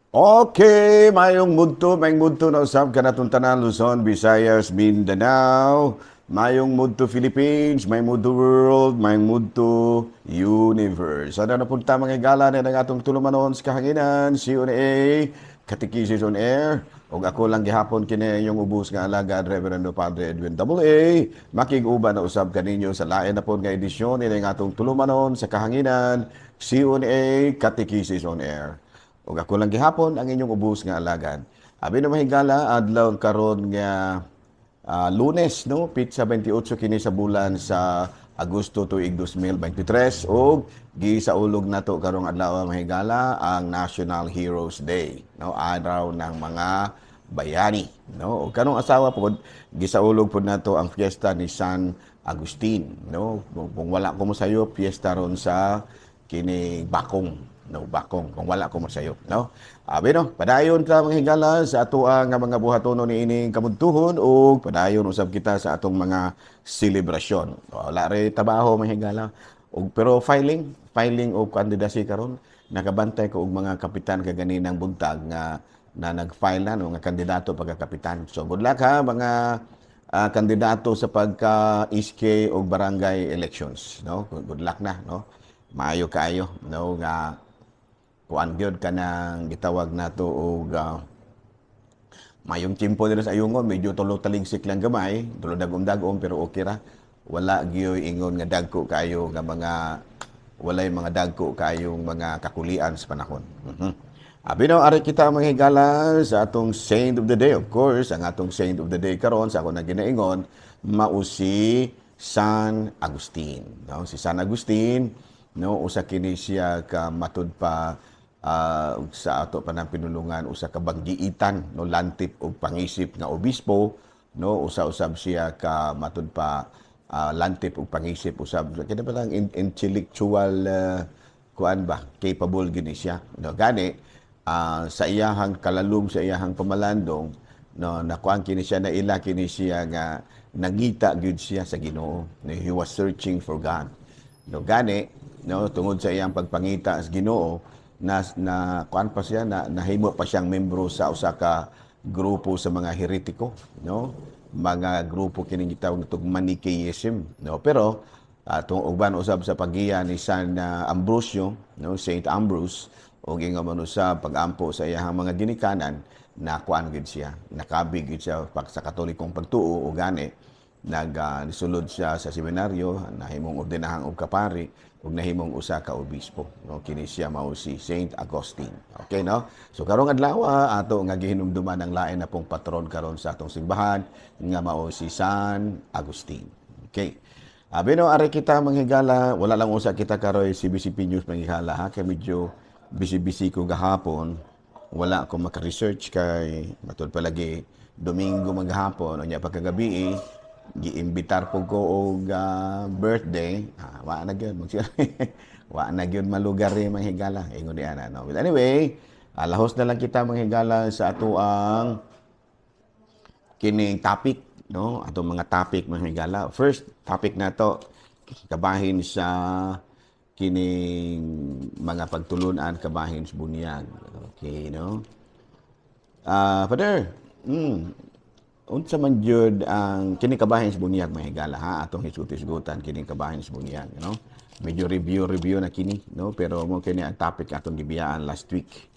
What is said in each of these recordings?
Okay, mayong mudto na usab ka natong tanan Luzon, Visayas, Mindanao. Mayong mudto Philippines, may mudto world, may mudto universe. Ano na punta mga gala na ng atong tulumanon sa kahanginan, CONA, Catechesis on Air. O ako lang gihapon kini yung ubos nga alagad Reverendo Padre Edwin AA. Makig-uban na usab kaninyo sa lain na po nga edisyon ng atong tulumanon sa kahanginan, CONA, Catechesis on Air. Ug ako lang gihapon ang inyong ubos nga alagad. Abi na mahigala adlaw karon nga Lunes no, Pitsa 28 kini sa bulan sa Agosto tuig 2023 ug gisaulog nato karong adlaw mahigala ang National Heroes Day, no, araw ng mga bayani, no. Ug kanong asawa pod gisaulog pod nato ang fiesta ni San Agustin, no. Kung wala ko mosayo, fiesta ron sa kini Bakong, no, Bakong kung wala ko masayop, no. Abi no, padayon ta mga higala sa ato nga mga buhatonon ni ining kamudtuhon o padayon usab kita sa atong mga selebrasyon. Wala ray trabaho mga higala. Og pero filing og candidacy karon nakabantay ko og mga kapitan kaganinang buntag nga na nag-file na no, nga kandidato pagka-kapitan. So good luck ha mga kandidato sa pagka-SK o barangay elections, no. Good luck na, no. Maayo kaayo, no, nga kuan gyud ka nang gitawag nato og mayong timpo dito sa ayungon, medyo tulo taligsik lang gamay, tulo dagom-dagom pero okay ra. Wala gyud ingon nga dagko kayo nga mga walay mga dagko kayong mga kakulian sa panahon. Abi no, ari kita mga higala sa atong saint of the day. Of course, ang atong saint of the day karon sa ako na ginaingon mao si San Agustin. No, si San Agustin, no, usa kini siya ka matud pa sa ato pa ng pinulungan usa ka banggiitan, no, lantip og pangisip nga obispo, no, usa-usab siya ka matud pa lantip og pangisip usab kini pa lang intellectual kuan ba capable gini siya, no. Gani sa iyahang kalalom sa iyahang pamalandong, no, nakuan kini siya na ila kini siya nga nangita gyud siya sa Ginoo, no, he was searching for God, no. Gani, no, tungod sa iyang pagpangita sa Ginoo na kuan pa siya na nahimo pa siyang membro sa usa ka grupo sa mga heretiko, no, mga grupo kining gitawag natong Manichaeism, no. Pero tungod uban usab sa pagiya ni San Ambrosio, no, Saint Ambrose, og ingon man sa pag-ampo sa iyang mga ginikanan na kuan gid siya, nakabig gid siya sa katolikong pagtuo o gani nagsulod siya sa seminaryo, nahimong ordinahang og kapari ug nahimong usa ka obispo, no. Kini siya mao si Saint Augustine. Okay, no. So karong adlaw ato nga gihinumduman ang lain na pong patron karon sa atong simbahan nga mao si San Agustin. Okay. Abi no, ari kita manghigala, wala lang usa kita karoy si BCP News manghigala ha, kay medyo busy ko gahapon. Wala ako maka-research kay matud palagi Domingo maghapon unya pagkagabi giimbitar po ko og birthday. Wa na gyud wa na gyud malugar ni manghigala ingon di ana, no. But anyway, lahos na lang kita manghigala sa ato ang kining topic, no, atong mga topic manghigala. First topic nato kabahin sa kining mga pagtulunan kabahin sa bunyag. Okay, no. Father, unsa man jud ang kini kabahin sa bunyag mahigala ha, atong hisgot-hisgotan kining kabahin sa bunyag, no. Medyo review na kini, no, pero mo kini ang topic atong gibiyaan last week.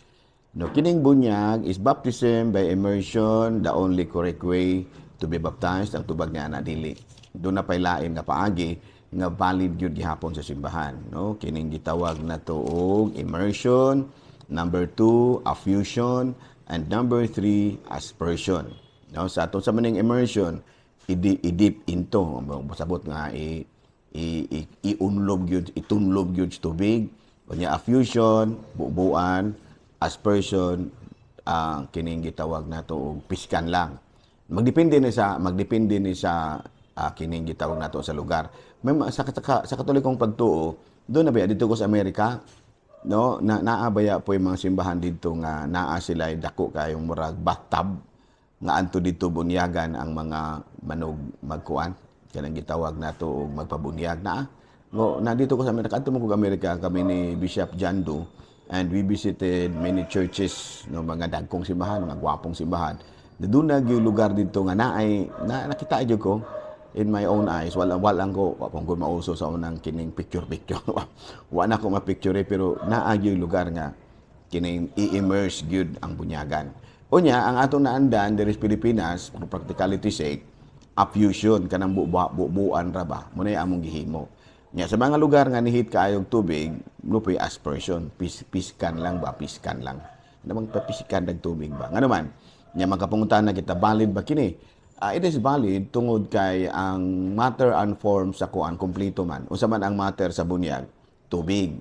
No, kining bunyag is baptism by immersion, the only correct way to be baptized, ang tubag nga na dili. Doon na pay lain nga paagi nga valid gyud gihapon sa simbahan, no. Kining gitawag na tuog immersion, number 2 affusion, and number 3 aspersion. No, sa ato sa maning immersion, i-dip into, sabot nga iunlob gyud, itunlob gyud sa tubig. Kunya affusion, bubuan, aspersion, kining gitawag nato og piskan lang. Magdepende ni sa kining gitawag nato sa lugar. May sa katolikong pagtuo, doon na ba dito ko sa Amerika, no, naabaya po yung mga simbahan dito nga naa sila dako kayong murag bathtub nga anto dito bunyagan ang mga manog magkuan kanang gitawag nato og magpabunyag na. No, na dito ko sa Amerika, adto mo ko Amerika kami ni Bishop John Doe, and we visited many churches, no, mga dagkong simbahan, mga gwapong simbahan. Doon na yung lugar dito nga nakita jud ko in my own eyes. Walang ko kung mauso sa unang kining picture. Wala ko ma-picture pero naa yung lugar nga kining i-immerse gyud ang bunyagan. Unya ang atong naandan diri sa Pilipinas for practicality sake, affusion kanang buuan ra ba. Muna among gihimo. Nya sa mga lugar nga nihit kaayog tubig, nupoy aspersion, piskan lang. Namang papisikan dag tubig ba. Nga naman, nya makapungutan na kita valid ba kini? It is valid tungod kay ang matter and form sa kuan kompleto man. Unsa man ang matter sa bunyag? Tubig.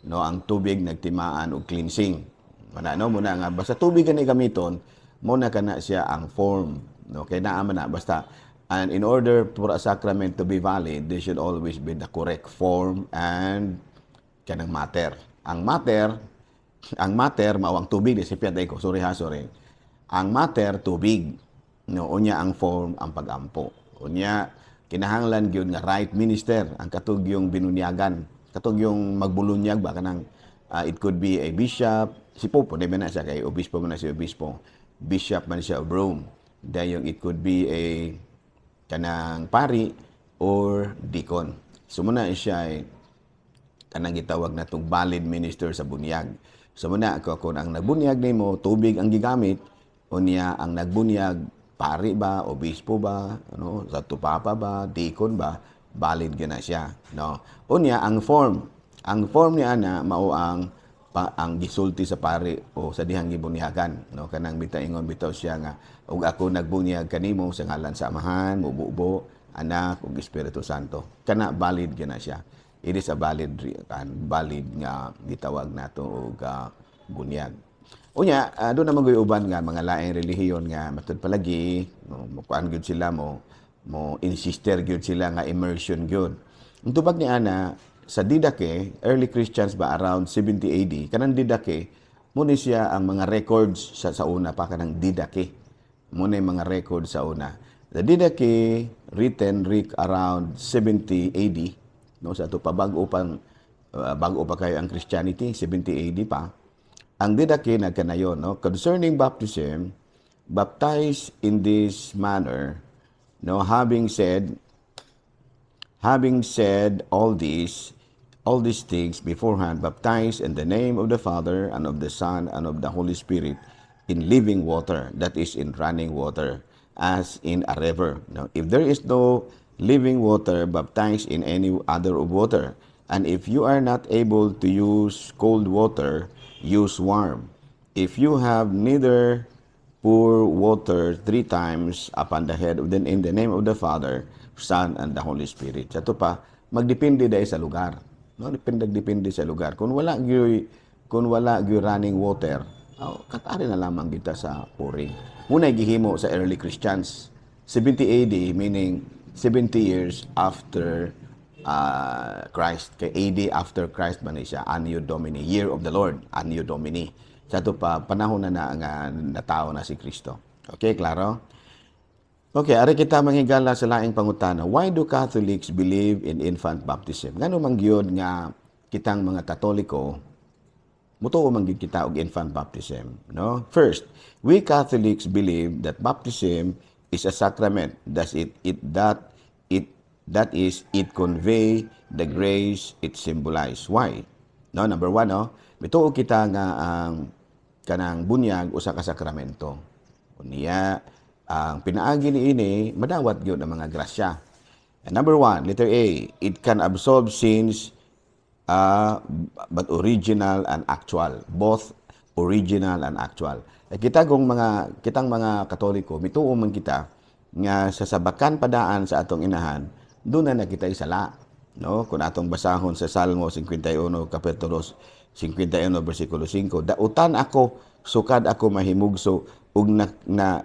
No, ang tubig nagtimaan og cleansing. Muna nga basta tubig gani gamiton, muna kana siya ang form. No, kay naa man na basta. And in order for a sacrament to be valid, there should always be the correct form and kanang matter. Ang matter mao ang tubig si piaday ko. Sorry. Ang matter tubig. No, unya ang form ang pagampo. Unya kinahanglan gyud nga right minister ang katug yung binunyagan. Katug yung magbulunyag ba kanang it could be a bishop, si Pope di man na siya kay obispo man na siya obispo. Bishop man siya of Rome. Dayon it could be a kanang pari or deacon. So muna siya ay kanang gitawag na itong valid minister sa bunyag. So muna kung ang nagbunyag nimo tubig ang gigamit, unya ang nagbunyag pari ba, obispo ba, ano, sa tupapa ba, deacon ba, valid gina siya, no. Unya ang form niya na mao ang gisulti sa pari o sa dihang gibunyagan, no, kanang bitaingon bitaw siya nga ug ako nagbunyag kanimo sa ngalan sa Amahan, Mububo, Anak ug Espiritu Santo. Kana valid gina siya. It is a valid nga gitawag nato og bunyag. Unya, doon naman uban nga mga laing relihiyon nga matud palagi, no, kuan gyud sila mo insister gyud sila nga immersion gyud. Ang tubag ni ana sa Didache, early Christians ba around 70 AD, kanang Didache, muna siya ang mga records sa una pa kanang Didache. Muna yung mga records sa una. The Didache written around 70 AD, no, sa ato pa bago pa kayo ang Christianity, 70 AD pa. Ang Didache nagkanayon, no, concerning baptism, baptized in this manner, no, having said all these things beforehand, baptized in the name of the Father and of the Son and of the Holy Spirit in living water, that is in running water, as in a river. Now, if there is no living water, baptized in any other of water. And if you are not able to use cold water, use warm. If you have neither, pour water 3 times upon the head of in the name of the Father, Son, and the Holy Spirit. Sa ito pa, magdepende dahil sa lugar. No, depende sa lugar. Kung wala gyud running water, katari na lamang kita sa pouring. Muna gihimo sa early Christians. 70 AD meaning 70 years after Christ. Kay AD after Christ man siya, Anno Domini, Year of the Lord, Anno Domini. Sa ito pa, panahon na nga natao na si Kristo. Okay, klaro? Okay, ari kita manghigala sa laing pangutana. Why do Catholics believe in infant baptism? Ngano man gyud nga kitang mga Katoliko mutuo man gyud kita og infant baptism, no? First, we Catholics believe that baptism is a sacrament. That is it convey the grace it symbolize. Why? No, number 1, no. Mituo kita nga ang kanang bunyag usa ka sakramento. Unya ang pinaagi niini madawat gyud ang mga grasya. And number 1, letter A, it can absolve sins but original and actual, both original and actual. Kitang mga Katoliko mituo man kita nga sa sabakan padaan sa atong inahan doon na nakita isala, no, kung atong basahon sa Salmo 51 kapitulo 51 bersikulo 5, dautan ako sukad ako mahimugso ug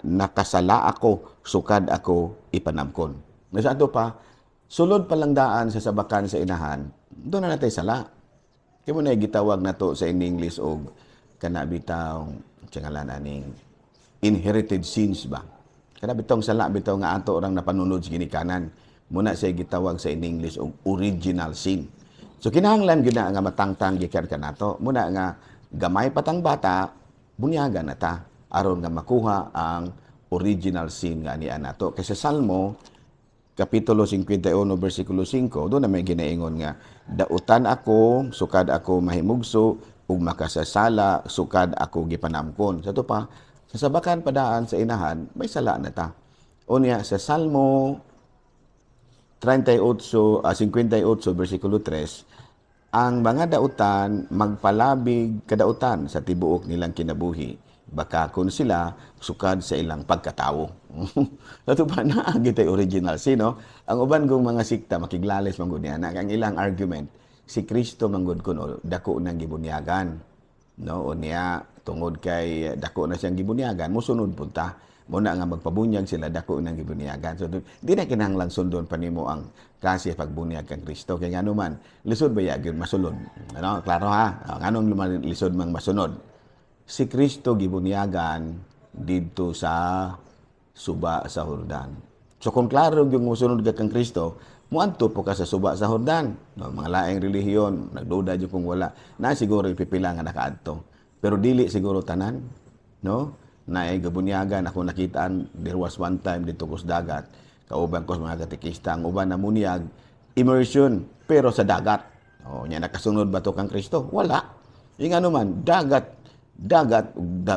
nakasala ako sukad ako ipanamkon. Sa ato pa sulod pa lang daan sa sabakan sa inahan, doon na natay sala. Kaya mo na gitawag nato sa English og kana bitaw tingalan aning inherited sins ba. Kana bitong sala bitaw nga ato orang napanunod sa ginikanan. Muna siya gitawag sa English og original sin. So kinahanglan gyud na nga matangtang gikan kanato. Muna nga gamay patang bata, bunyagan na ta aron nga makuha ang original sin nga ni anato. Kasi Salmo Kapitulo 51, versikulo 5, doon na may ginaingon nga, dautan ako, sukad ako mahimugso, ug makasasala, sukad ako gipanamkon. Sa ito pa, sa sabakan padaan sa inahan, may sala na ta. Unya, sa Salmo 58, versikulo 3, ang mga dautan magpalabig kadautan sa tibuok nilang kinabuhi. Baka kung sila sukad sa ilang pagkatawo. Ito pa na agitay original sino? Ang uban kong mga sikta makiglalis manggod niya na ang ilang argument si Kristo manggod kuno dako nang gibunyagan. No, unya tungod kay dako na siyang gibunyagan, mosunod punta. Muna nga magpabunyag sila dako nang gibunyagan. So di na kinahanglan sundon pa nimo ang klase pagbunyag kang Kristo kay ngano man lisod ba gyud masulod. Ano, klaro ha? Nganong lisod mang masunod? Si Kristo gibunyagan dito sa suba sa Jordan. So kung klaro yung musunod ka kang Kristo, muadto po ka sa suba sa Jordan. No, mga laing relihiyon, nagduda yung kung wala, na siguro ipipila nga nakaadto. Pero dili siguro tanan, no? Na ay gabunyagan ako nakitaan, there was one time dito ko sa dagat, kauban ko sa mga katikista, ang uban na munyag, immersion, pero sa dagat. O, nya nakasunod ba to kang Kristo? Wala. Yung ano man, dagat,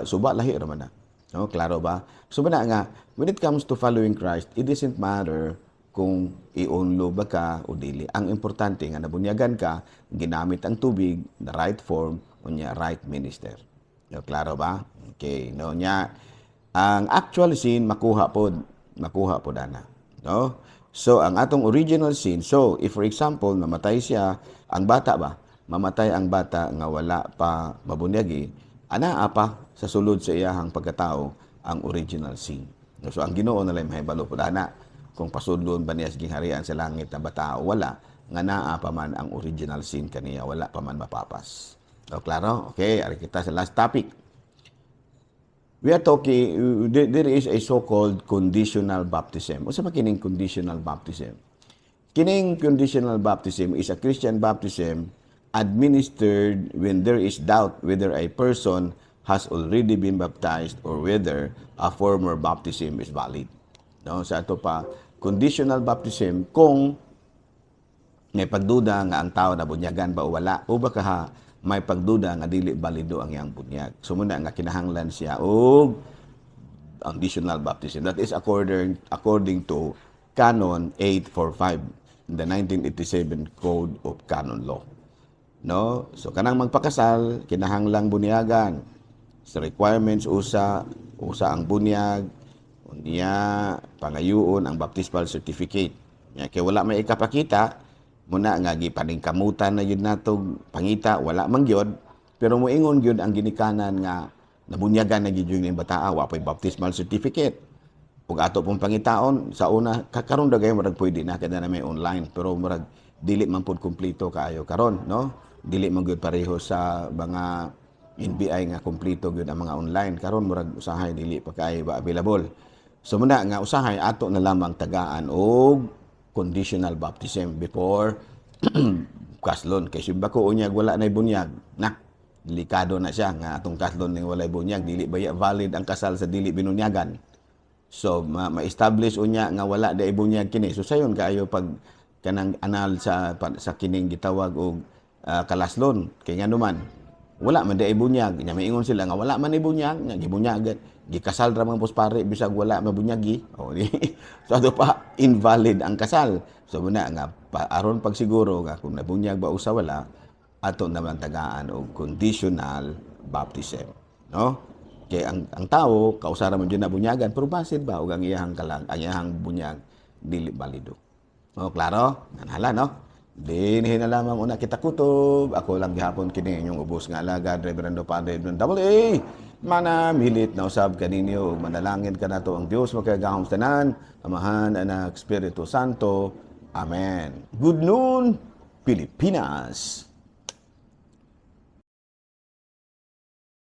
suba lahi raman na. No, klaro ba? So ba nga, when it comes to following Christ, it doesn't matter kung i-onlo ba ka o dili. Ang importante nga nabunyagan ka, ginamit ang tubig, the right form, o nya right minister. No, klaro ba? Okay, no nya ang actual sin makuha po dana. No? So ang atong original sin, so if for example mamatay siya, ang bata ba? Mamatay ang bata nga wala pa mabunyagi, ana apa sa sulod sa iyahang pagkatao ang original sin. So ang Ginoo na lang mahibalo po dana kung pasudlon ba niya sa gingharian sa langit na bata o wala, nga naa pa man ang original sin kaniya, wala pa man mapapas. So klaro? Okay, ari kita sa last topic. We are talking, there is a so-called conditional baptism. Unsa ba kining conditional baptism? Kining conditional baptism is a Christian baptism administered when there is doubt whether a person has already been baptized or whether a former baptism is valid. No, sa ato pa conditional baptism kung may pagduda nga ang tao na bunyagan ba o wala o baka may pagduda nga dili balido ang iyang bunyag. So muna nga kinahanglan siya og conditional baptism. That is according to Canon 845, the 1987 Code of Canon Law. No? So kanang magpakasal, kinahanglang bunyagan. Sa requirements usa ang bunyag, unya pangayuon ang baptismal certificate. Kaya wala may ikapakita, muna nga gipaningkamutan na yun natong pangita, wala man gyud, pero moingon gyud ang ginikanan nga nabunyagan na gyud yung bataa, wa pay baptismal certificate. Ug ato pong pangitaon sa una karon dagay murag pwede na kada na may online, pero murag dili man pud kumpleto kaayo karon, no? Dili man gyud pareho sa mga NBI nga kumpleto gyud ang mga online. Karon murag usahay dili pa kaayo ba available. So muna nga usahay ato na lamang tagaan og conditional baptism before kaslon. Kay simba ko unyag wala nay bunyag, na delikado na siya nga atong kaslon ning walay bunyag, dili ba valid ang kasal sa dili binunyagan. So ma-establish unya nga wala day bunyag kini. So sayon kaayo pag kanang anal sa kining gitawag og kalaslon kay ngano man wala man day bunyag nya maingon sila nga wala man ay bunyag nga gibunyagan gikasal ra man puspare bisag wala mabunyagi so ato pa invalid ang kasal. So muna nga aron pagsiguro nga kung nabunyag ba usa wala ato naman tagaan og conditional baptism, no? Kay ang tao kausara man jud na bunyagan pero basid ba og ang iyahang bunyag dili balido. Oh, klaro? Nanhala, no? Dinhin na lamang una kita kutob. Ako lang gihapon kini inyong ubos nga alagad, Reverendo Padre Edwin AA. Manamilit na usab kaninyo. Manalangin ka na to ang Diyos magkagahom tanan, Amahan, Anak, Espiritu Santo. Amen. Good noon, Pilipinas!